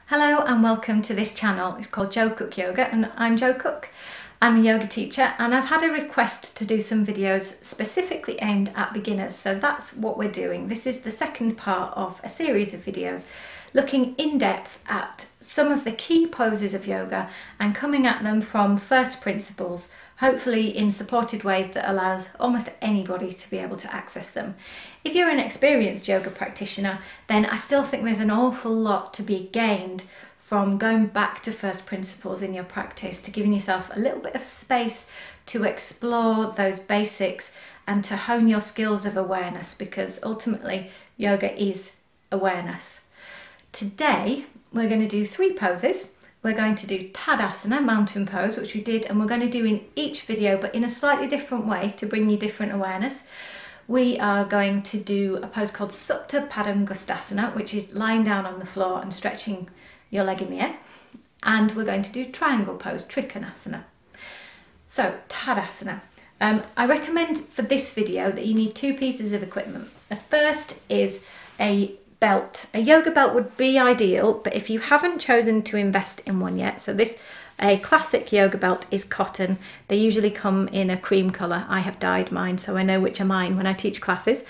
Hello and welcome to this channel. It's called Jo Cook Yoga and I'm Jo Cook. I'm a yoga teacher and I've had a request to do some videos specifically aimed at beginners, so that's what we're doing. This is the second part of a series of videos looking in depth at some of the key poses of yoga and coming at them from first principles, hopefully in supported ways that allows almost anybody to be able to access them. If you're an experienced yoga practitioner, then I still think there's an awful lot to be gained from going back to first principles in your practice, to giving yourself a little bit of space to explore those basics and to hone your skills of awareness, because ultimately yoga is awareness. Today we're going to do three poses. We're going to do Tadasana, mountain pose, which we did, and we're going to do in each video but in a slightly different way to bring you different awareness. We are going to do a pose called Supta Padangustasana, which is lying down on the floor and stretching your leg in the air. And we're going to do triangle pose, Trikonasana. So, Tadasana. I recommend for this video that you need two pieces of equipment. The first is a belt. A yoga belt would be ideal, but if you haven't chosen to invest in one yet, so a classic yoga belt is cotton. They usually come in a cream colour. I have dyed mine, so I know which are mine when I teach classes.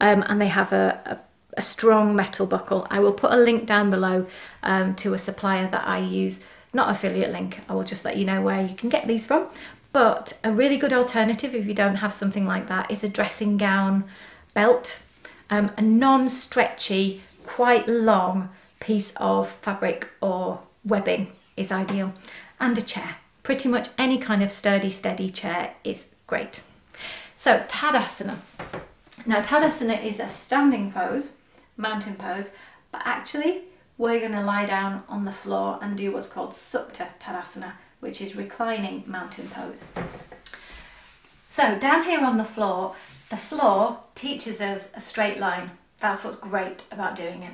And they have a strong metal buckle. I will put a link down below to a supplier that I use, not affiliate link. I will just let you know where you can get these from. But a really good alternative if you don't have something like that is a dressing gown belt. A non-stretchy, quite long piece of fabric or webbing is ideal, and a chair. Pretty much any kind of sturdy, steady chair is great. So Tadasana. Now Tadasana is a standing pose, mountain pose, but actually we're going to lie down on the floor and do what's called Supta Tadasana, which is reclining mountain pose. So down here on the floor teaches us a straight line. That's what's great about doing it.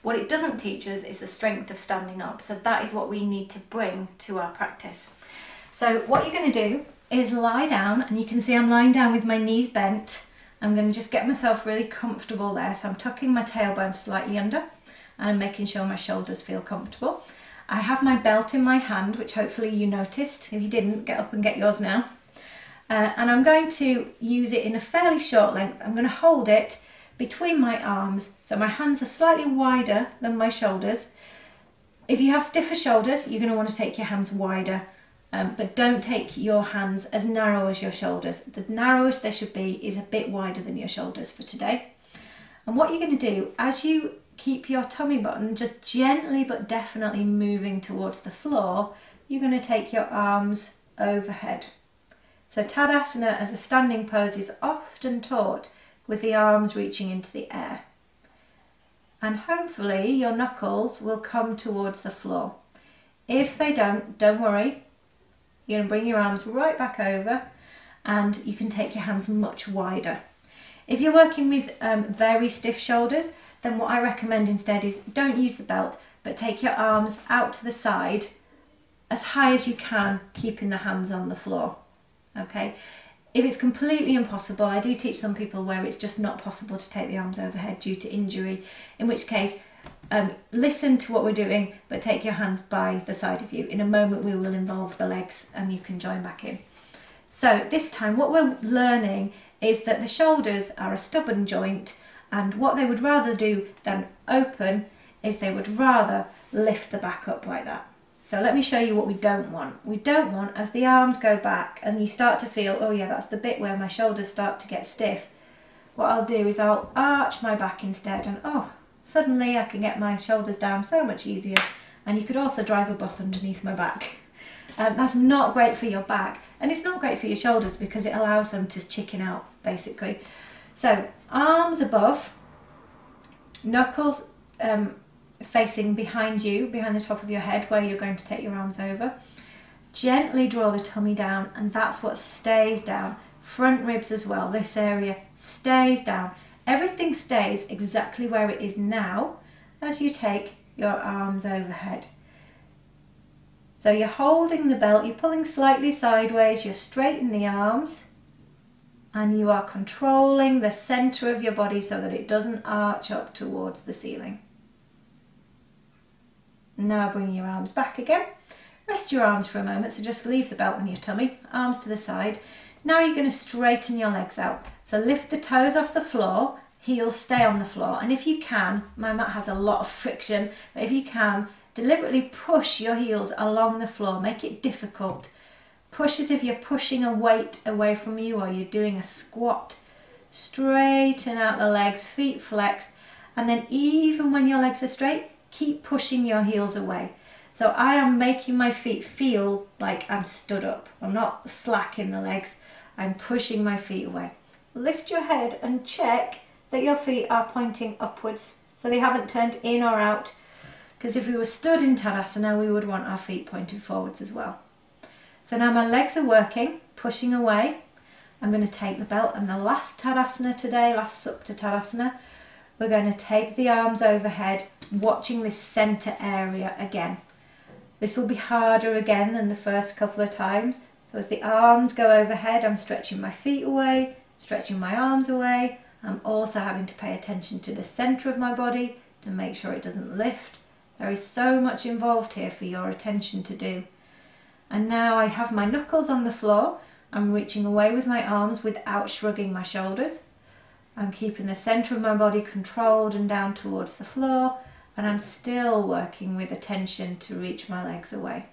What it doesn't teach us is the strength of standing up, so that is what we need to bring to our practice. So what you're going to do is lie down, and you can see I'm lying down with my knees bent. I'm going to just get myself really comfortable there, so I'm tucking my tailbone slightly under and I'm making sure my shoulders feel comfortable. I have my belt in my hand, which hopefully you noticed. If you didn't, get up and get yours now. And I'm going to use it in a fairly short length. I'm going to hold it between my arms, so my hands are slightly wider than my shoulders. If you have stiffer shoulders, you're going to want to take your hands wider, but don't take your hands as narrow as your shoulders. The narrowest they should be is a bit wider than your shoulders for today. And what you're going to do, as you keep your tummy button just gently but definitely moving towards the floor, you're going to take your arms overhead. So Tadasana as a standing pose is often taught with the arms reaching into the air. And hopefully your knuckles will come towards the floor. If they don't worry. You're going to bring your arms right back over and you can take your hands much wider. If you're working with very stiff shoulders, then what I recommend instead is don't use the belt, but take your arms out to the side as high as you can, keeping the hands on the floor. Okay, if it's completely impossible, I do teach some people where it's just not possible to take the arms overhead due to injury, in which case listen to what we're doing but take your hands by the side of you. In a moment we will involve the legs and you can join back in. So this time what we're learning is that the shoulders are a stubborn joint, and what they would rather do than open is they would rather lift the back up like that. So let me show you what we don't want. We don't want, as the arms go back and you start to feel, oh yeah, that's the bit where my shoulders start to get stiff. What I'll do is I'll arch my back instead, and oh, suddenly I can get my shoulders down so much easier. And you could also drive a bus underneath my back. That's not great for your back, and it's not great for your shoulders because it allows them to chicken out basically. So arms above, knuckles facing behind you, behind the top of your head where you're going to take your arms over. Gently draw the tummy down, and that's what stays down. Front ribs as well, this area stays down. Everything stays exactly where it is now as you take your arms overhead. So you're holding the belt, you're pulling slightly sideways, you're straighten the arms, and you are controlling the center of your body so that it doesn't arch up towards the ceiling. Now bring your arms back again. Rest your arms for a moment, so just leave the belt on your tummy, arms to the side. Now you're going to straighten your legs out. So lift the toes off the floor, heels stay on the floor, and if you can, my mat has a lot of friction, but if you can, deliberately push your heels along the floor, make it difficult. Push as if you're pushing a weight away from you or you're doing a squat. Straighten out the legs, feet flexed, and then even when your legs are straight, keep pushing your heels away. So I am making my feet feel like I'm stood up. I'm not slack in the legs, I'm pushing my feet away. Lift your head and check that your feet are pointing upwards, so they haven't turned in or out, because if we were stood in Tadasana, we would want our feet pointed forwards as well. So now my legs are working, pushing away. I'm going to take the belt, and the last Tadasana today, last Supta Tadasana, we're going to take the arms overhead, watching this centre area again. This will be harder again than the first couple of times. So as the arms go overhead, I'm stretching my feet away, stretching my arms away. I'm also having to pay attention to the centre of my body to make sure it doesn't lift. There is so much involved here for your attention to do. And now I have my knuckles on the floor. I'm reaching away with my arms without shrugging my shoulders. I'm keeping the centre of my body controlled and down towards the floor, and I'm still working with attention to reach my legs away.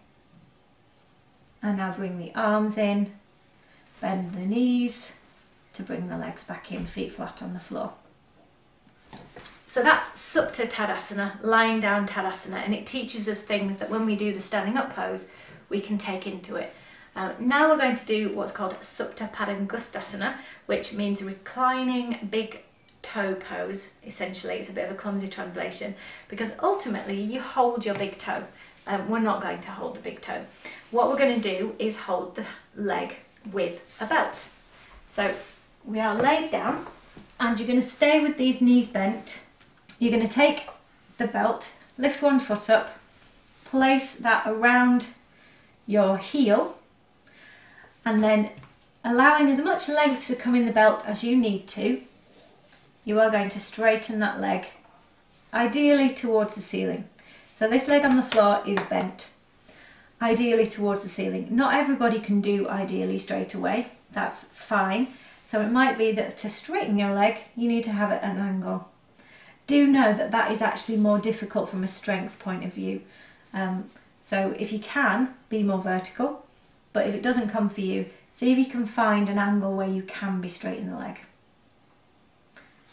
And now bring the arms in, bend the knees to bring the legs back in, feet flat on the floor. So that's Supta Tadasana, lying down Tadasana, and it teaches us things that when we do the standing up pose, we can take into it. Now we're going to do what's called Supta Padangustasana, which means reclining big toe pose. Essentially, it's a bit of a clumsy translation, because ultimately you hold your big toe. We're not going to hold the big toe. What we're going to do is hold the leg with a belt. So we are laid down, and you're going to stay with these knees bent. You're going to take the belt, lift one foot up, place that around your heel, and then allowing as much length to come in the belt as you need to, you are going to straighten that leg, ideally towards the ceiling. So this leg on the floor is bent, ideally towards the ceiling. Not everybody can do ideally straight away, that's fine. So it might be that to straighten your leg, you need to have it at an angle. Do know that that is actually more difficult from a strength point of view. So if you can, be more vertical, but if it doesn't come for you, see if you can find an angle where you can be straight in the leg.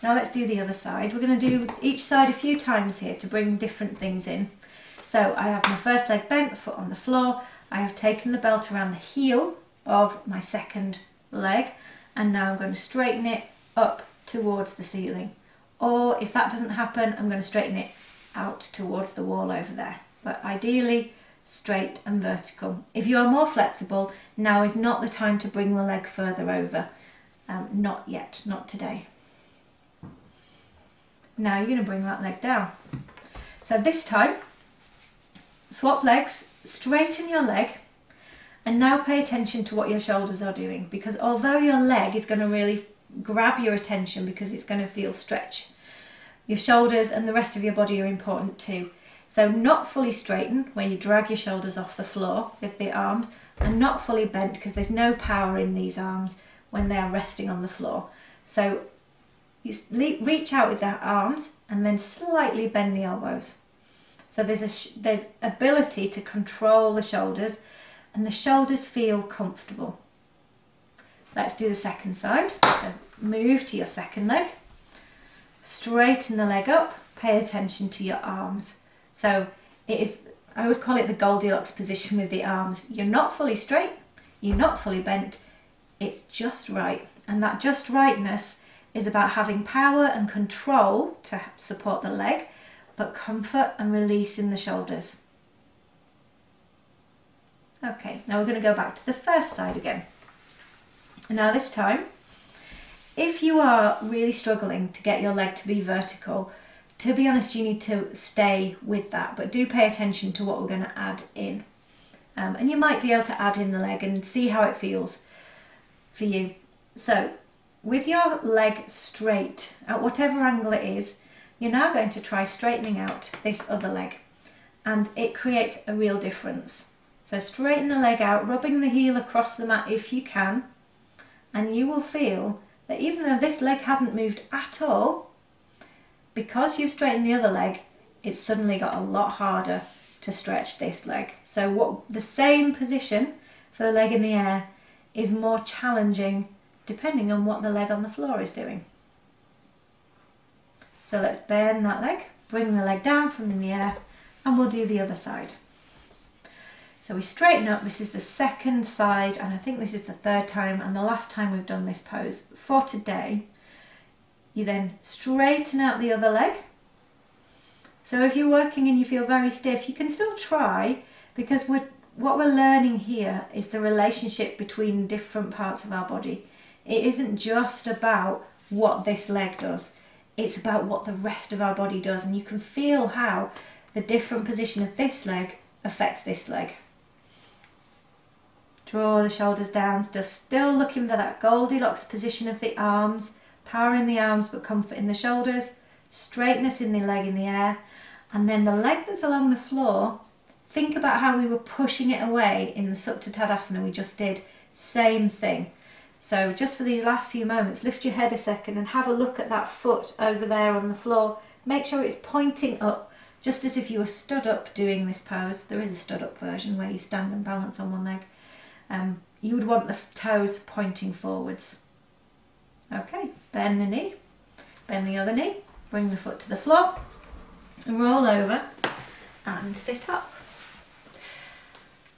Now let's do the other side. We're going to do each side a few times here to bring different things in. So I have my first leg bent, foot on the floor. I have taken the belt around the heel of my second leg, and now I'm going to straighten it up towards the ceiling. Or if that doesn't happen, I'm going to straighten it out towards the wall over there. But ideally, straight and vertical. If you are more flexible, now is not the time to bring the leg further over. Not yet, not today. Now you're going to bring that leg down. So this time, swap legs, straighten your leg, and now pay attention to what your shoulders are doing, because although your leg is going to really grab your attention because it's going to feel stretch, your shoulders and the rest of your body are important too. So not fully straighten, where you drag your shoulders off the floor with the arms, and not fully bent because there's no power in these arms when they are resting on the floor. So you reach out with the arms and then slightly bend the elbows. So there's ability to control the shoulders, and the shoulders feel comfortable. Let's do the second side. So move to your second leg, straighten the leg up, pay attention to your arms. So it is, I always call it the Goldilocks position with the arms. You're not fully straight, you're not fully bent, it's just right. And that just rightness is about having power and control to support the leg, but comfort and release in the shoulders. Okay, now we're going to go back to the first side again. Now this time, if you are really struggling to get your leg to be vertical, to be honest, you need to stay with that, but do pay attention to what we're going to add in. And you might be able to add in the leg and see how it feels for you. So with your leg straight, at whatever angle it is, you're now going to try straightening out this other leg. and it creates a real difference. So straighten the leg out, rubbing the heel across the mat if you can, and you will feel that even though this leg hasn't moved at all, because you've straightened the other leg, it's suddenly got a lot harder to stretch this leg. So the same position for the leg in the air is more challenging depending on what the leg on the floor is doing. So let's bend that leg, bring the leg down from the air, and we'll do the other side. So we straighten up. This is the second side, and I think this is the third time and the last time we've done this pose for today. You then straighten out the other leg. So if you're working and you feel very stiff, you can still try, because what we're learning here is the relationship between different parts of our body. It isn't just about what this leg does, it's about what the rest of our body does, and you can feel how the different position of this leg affects this leg. Draw the shoulders down, still looking for that Goldilocks position of the arms, power in the arms but comfort in the shoulders, straightness in the leg in the air, and then the leg that's along the floor, think about how we were pushing it away in the Supta Tadasana we just did, same thing. So just for these last few moments, lift your head a second and have a look at that foot over there on the floor. Make sure it's pointing up, just as if you were stood up doing this pose. There is a stood up version where you stand and balance on one leg. You would want the toes pointing forwards. Okay, bend the knee, bend the other knee, bring the foot to the floor, and roll over and sit up.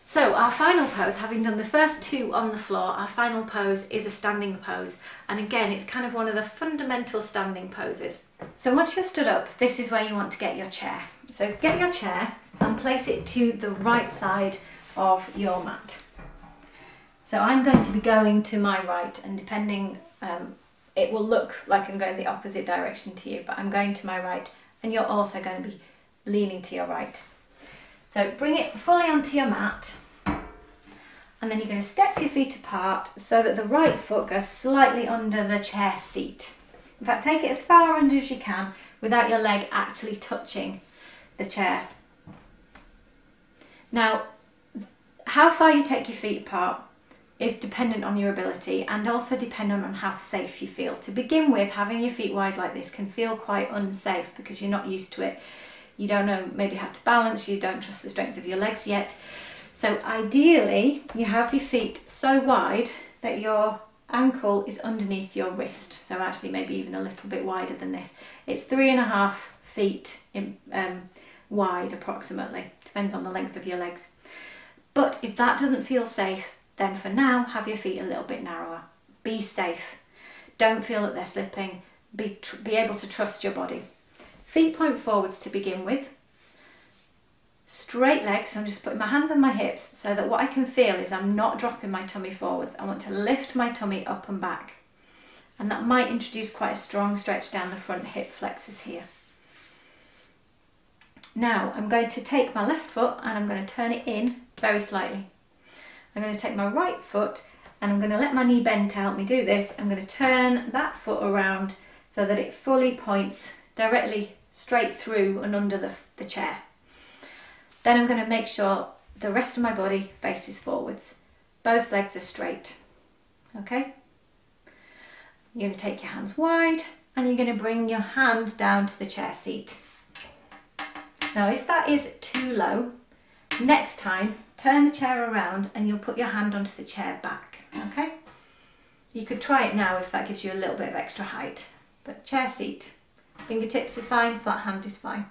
So our final pose, having done the first two on the floor, our final pose is a standing pose. And again, it's kind of one of the fundamental standing poses. So once you're stood up, this is where you want to get your chair. So get your chair and place it to the right side of your mat. So I'm going to be going to my right, and depending, it will look like I'm going the opposite direction to you, but I'm going to my right, and you're also going to be leaning to your right. So bring it fully onto your mat, and then you're going to step your feet apart so that the right foot goes slightly under the chair seat. In fact, take it as far under as you can without your leg actually touching the chair. Now, how far you take your feet apart is dependent on your ability, and also dependent on how safe you feel. To begin with, having your feet wide like this can feel quite unsafe because you're not used to it. You don't know maybe how to balance, you don't trust the strength of your legs yet. So ideally, you have your feet so wide that your ankle is underneath your wrist. So actually maybe even a little bit wider than this. It's 3.5 feet wide approximately, depends on the length of your legs. But if that doesn't feel safe, then for now, have your feet a little bit narrower. Be safe. Don't feel that they're slipping. Be able to trust your body. Feet point forwards to begin with. Straight legs. I'm just putting my hands on my hips so that what I can feel is I'm not dropping my tummy forwards. I want to lift my tummy up and back. And that might introduce quite a strong stretch down the front hip flexors here. Now I'm going to take my left foot and I'm going to turn it in very slightly. I'm going to take my right foot and I'm going to let my knee bend to help me do this. I'm going to turn that foot around so that it fully points directly straight through and under the chair. Then I'm going to make sure the rest of my body faces forwards. Both legs are straight. Okay? You're going to take your hands wide and you're going to bring your hand down to the chair seat. Now if that is too low, next time turn the chair around and you'll put your hand onto the chair back. Okay? You could try it now if that gives you a little bit of extra height. But chair seat. Fingertips is fine, flat hand is fine.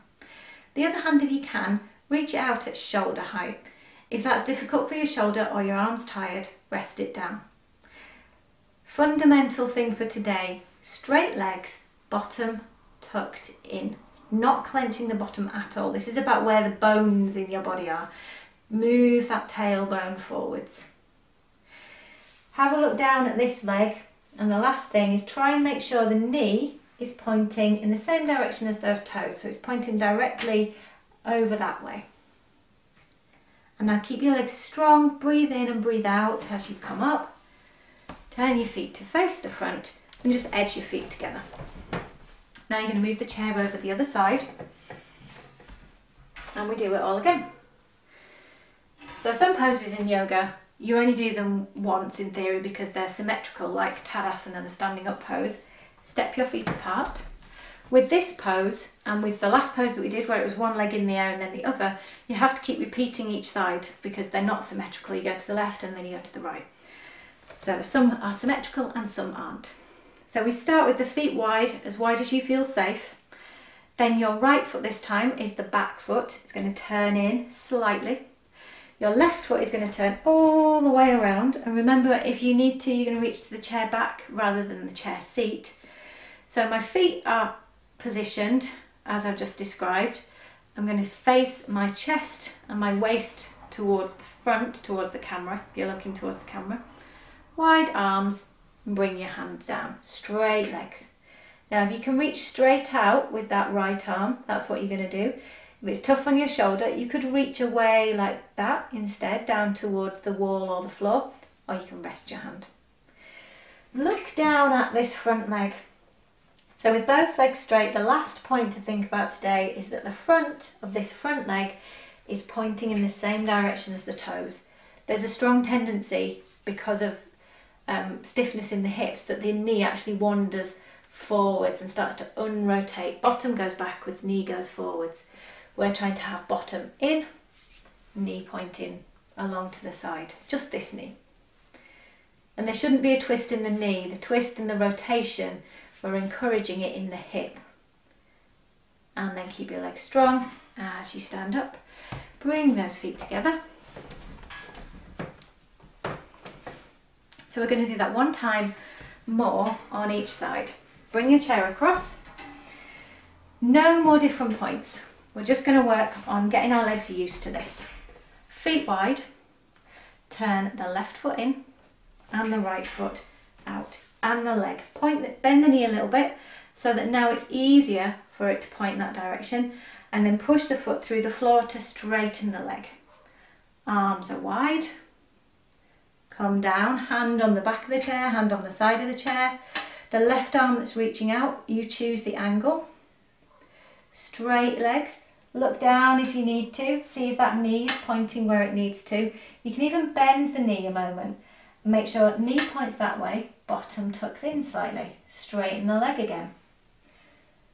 The other hand, if you can, reach it out at shoulder height. If that's difficult for your shoulder or your arm's tired, rest it down. Fundamental thing for today, straight legs, bottom tucked in. Not clenching the bottom at all. This is about where the bones in your body are. Move that tailbone forwards. Have a look down at this leg, and the last thing is try and make sure the knee is pointing in the same direction as those toes, so it's pointing directly over that way. And now keep your legs strong, breathe in and breathe out as you come up. Turn your feet to face the front and just edge your feet together. Now you're going to move the chair over the other side. and we do it all again. So some poses in yoga, you only do them once in theory because they're symmetrical, like Tadasana, the standing up pose. Step your feet apart. With this pose, and with the last pose that we did where it was one leg in the air and then the other, you have to keep repeating each side because they're not symmetrical. You go to the left and then you go to the right. So some are symmetrical and some aren't. So we start with the feet wide as you feel safe. Then your right foot this time is the back foot. It's going to turn in slightly. Your left foot is going to turn all the way around. And remember, if you need to, you're going to reach to the chair back rather than the chair seat. So my feet are positioned as I've just described. I'm going to face my chest and my waist towards the front, towards the camera, if you're looking towards the camera. Wide arms, and bring your hands down. Straight legs. Now if you can reach straight out with that right arm, that's what you're going to do. If it's tough on your shoulder, you could reach away like that instead, down towards the wall or the floor, or you can rest your hand. Look down at this front leg. So with both legs straight, the last point to think about today is that the front of this front leg is pointing in the same direction as the toes. There's a strong tendency, because of stiffness in the hips, that the knee actually wanders forwards and starts to unrotate. Bottom goes backwards, knee goes forwards. We're trying to have bottom in, knee pointing along to the side, just this knee. And there shouldn't be a twist in the knee. The twist and the rotation, we're encouraging it in the hip. And then keep your legs strong as you stand up. Bring those feet together. So we're going to do that one time more on each side. Bring your chair across. No more different points. We're just going to work on getting our legs used to this. Feet wide, turn the left foot in and the right foot out, and the leg. Bend the knee a little bit so that now it's easier for it to point that direction, and then push the foot through the floor to straighten the leg. Arms are wide. Come down, hand on the back of the chair, hand on the side of the chair. The left arm that's reaching out, you choose the angle. Straight legs. Look down if you need to, see if that knee is pointing where it needs to. You can even bend the knee a moment. Make sure knee points that way, bottom tucks in slightly. Straighten the leg again.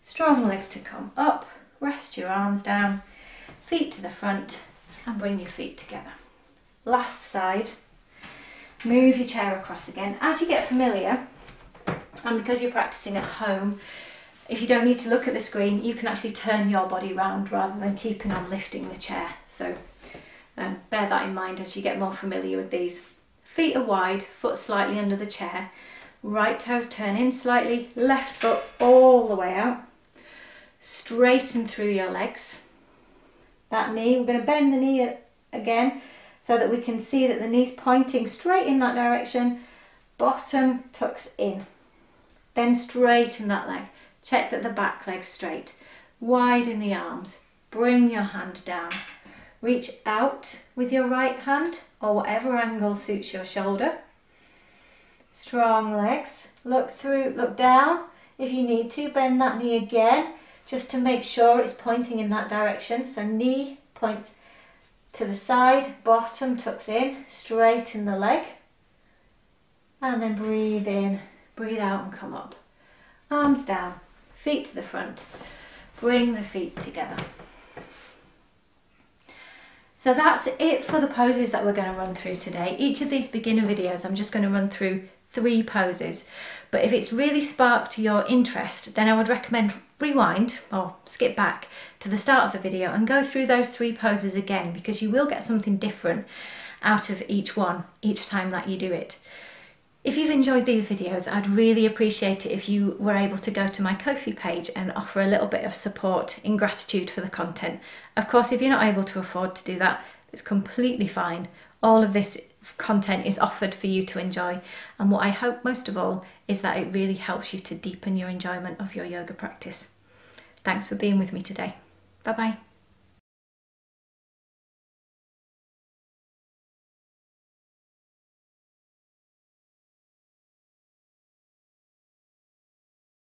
Strong legs to come up, rest your arms down, feet to the front, and bring your feet together. Last side, move your chair across again. As you get familiar, and because you're practicing at home, if you don't need to look at the screen, you can actually turn your body round rather than keeping on lifting the chair. So bear that in mind as you get more familiar with these. Feet are wide, foot slightly under the chair. Right toes turn in slightly, left foot all the way out. Straighten through your legs. That knee, we're going to bend the knee again so that we can see that the knee's pointing straight in that direction. Bottom tucks in. Then straighten that leg. Check that the back leg's straight. Widen the arms. Bring your hand down. Reach out with your right hand or whatever angle suits your shoulder. Strong legs. Look through, look down if you need to. Bend that knee again just to make sure it's pointing in that direction. So knee points to the side, bottom tucks in, straighten the leg. And then breathe in, breathe out and come up. Arms down. Feet to the front, bring the feet together. So that's it for the poses that we're going to run through today. Each of these beginner videos, I'm just going to run through 3 poses. But if it's really sparked your interest, then I would recommend rewind or skip back to the start of the video and go through those 3 poses again, because you will get something different out of each one each time that you do it. If you've enjoyed these videos, I'd really appreciate it if you were able to go to my Ko-fi page and offer a little bit of support in gratitude for the content. Of course, if you're not able to afford to do that, it's completely fine. All of this content is offered for you to enjoy, and what I hope most of all is that it really helps you to deepen your enjoyment of your yoga practice. Thanks for being with me today. Bye bye.